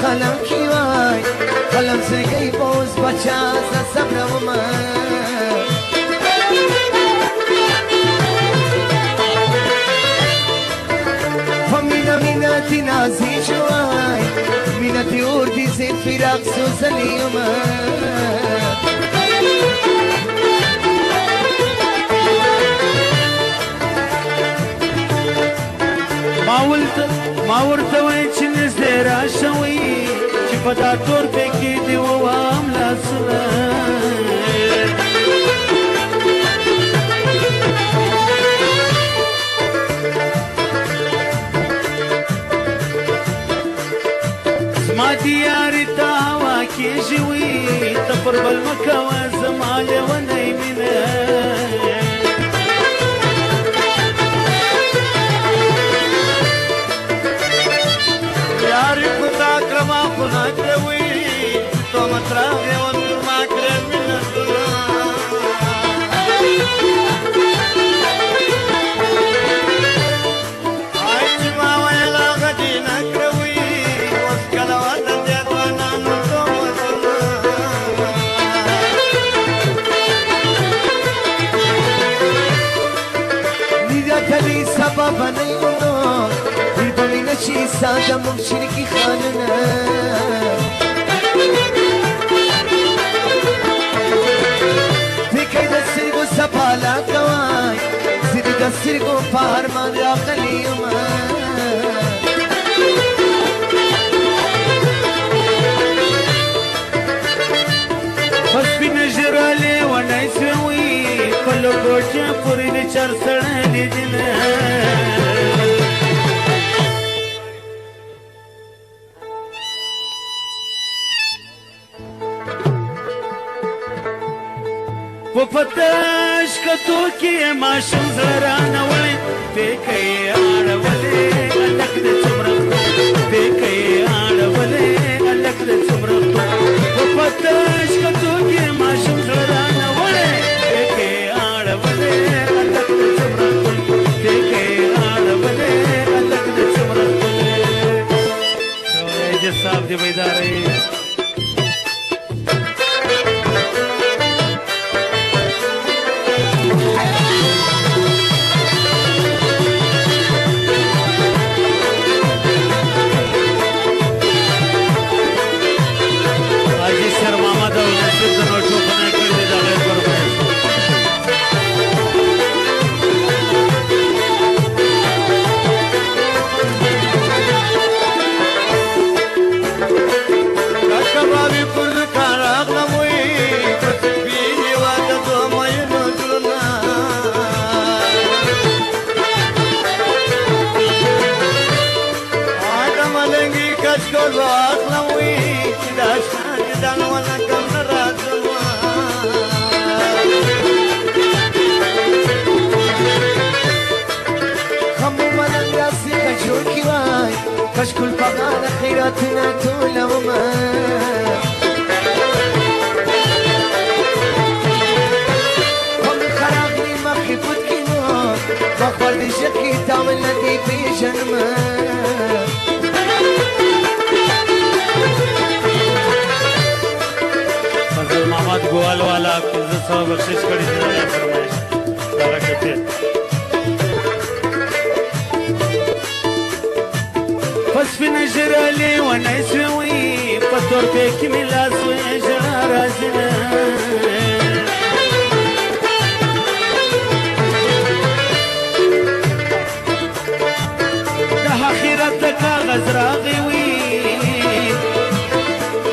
عالم کی وای قلم سرگی باز بچه از صبر و من فمینا مینتی نازی جوای مینتی اردی زی فراق سوزنی و من ما ورته وای چې نږدې راشوئ چې په دا تور کې دې ووام لاسونه زما دې یارې ته هوا کېږي وي ته پر بل مه کوه زما لیونۍ مینه ما خدا کروي تو متراغي ونور ما كرم من الظلام عايش ما ويلا غدينا كروي واسكال وطن ديت وانا نظام وظلام نيدا تلي سببا نيونو بمینه چی ساده ممشنکی خاننه دیکی دسترگو سپالا کوای زیدی دسترگو پارمان را خلیم پس بی نجرالی و نیسوی پلو گوچه پوری دی چار سرنی دینه وفتش کتو کې ماشوم زرانه ولې پکې اړولې الک د څومره پکې اړولې الک د څومره وفتش کتو کې ماشوم زرانه ولې پکې اړولې الک د څومره پکې اړولې الک د څومره شوې صاحب دې بیدارې كشكل فغان خيراتنا تولا وما هم خراغني ما خفت كينو ما خورد شكي تعمل لدي في جنما فضل محمد گوال والا کزد سوا بخشش کردی دینا فرمایش دارا کتی فسفي نجرالي وانا يسوي فطور بيك ملاس ويجرازنا ده خيرتك غزراغي وي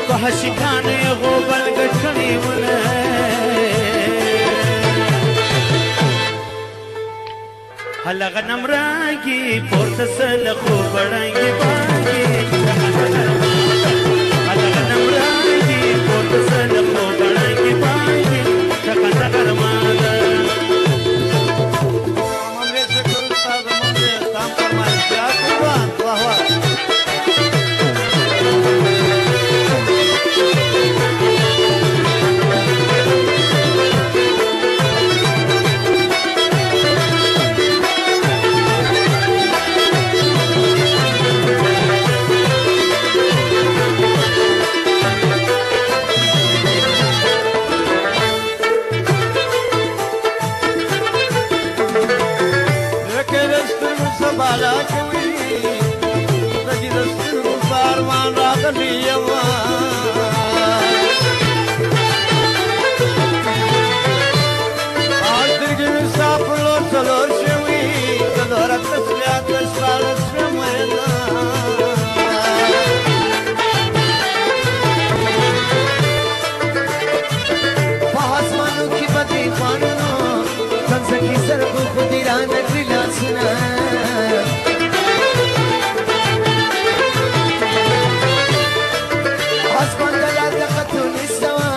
فهشكاني غوبل قدكني ونا هلا غنم راقي پورته سلخو بڑانگی باقی هلا غنم راقي پورته سلخو بڑانگی باقی تقند غرمادا ممره شکر استاد ممره تام فرمائش کیا قربان واہ واہ غلی یما سترګې مې ستا په لور څلور شوي څلوره تسبیحات په شپاړس شوم وینا په اسمانو کې به دې پاڼونو څمڅکي سترګو خو دې رانکړي لاسونه اسمان ته لا دقتو نستوه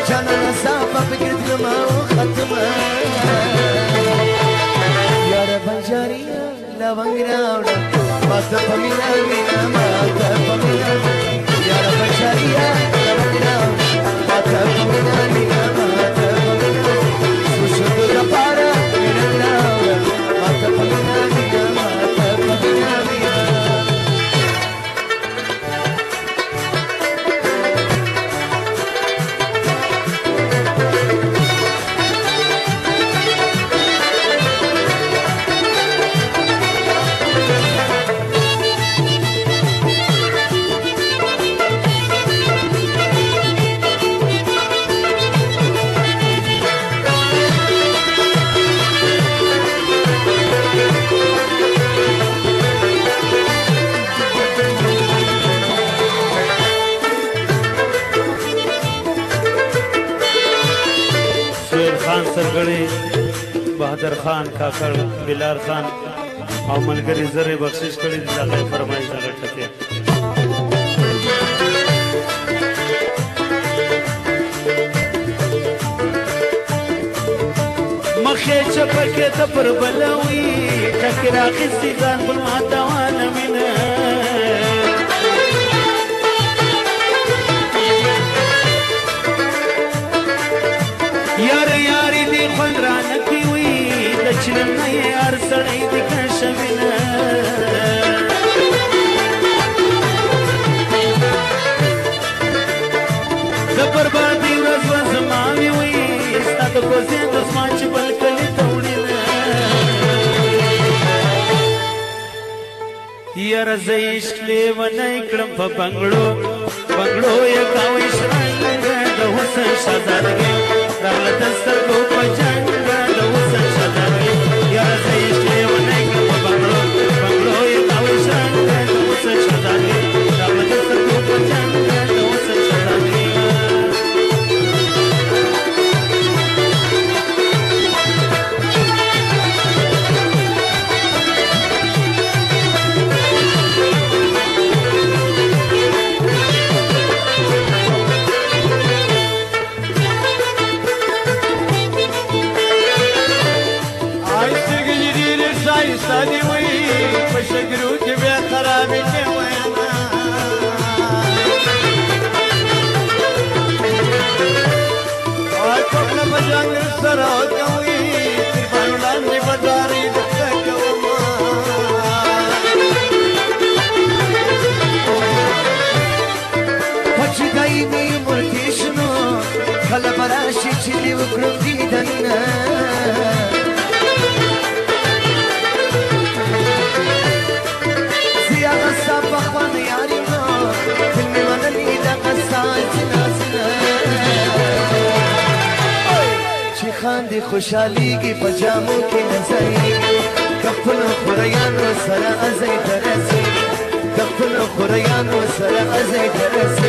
جانانه ستا په فکر تلمه وختمه یاره بنجاريه لونګ راوړه ماته په مینه مینه ماته په مینه یاره بنجاريه لونګ راوړه ماته په مینه مینه ماته په مینه سوشو دپاره مینه راوړه ماته په مینه مینه ماته په مینه مینه سرګړی بهادر خان کاکړ بلال خان او ملګری زره بخشش کړي دي هغه فرمایش هغه ټکي مخې چپکې ته پر بلوي ټکي راخستې ځان بل ماته وانه مینه یار یاری دی خوند رانکی وی د چلم نه یار سړی دی کشمینه د بربادي ورځ به زما وي وی ستا د کوزې د زما چې بل کلي ته وړینه یاره زه عشق لیونی کړم په بنګړو بنګړو یې کاوی شرنګ د حسن شهزادګۍ راغله د سترګو په جنګ د حسن شهزادګۍ یاره زه عشق لیونی کړم په بنګړو بنګړو یې کاوی شرنګ د حسن شهزادګۍ راغله د سترګو په جنګ د حسن شهزادګۍ سادي وي بشكرو تبي خرابي وينا اكبر بجان سرات قوي تربان لاندي بازاري دكك وما پچ دايمي مرتشنو خلا براشي چلي وکړم دیدنه خاندي خوشحاليږي په جامو کې نڅایي د خپلو خوریانو سره ازۍ ته رسي د خپلو خوریانو سره ازۍ ته رسي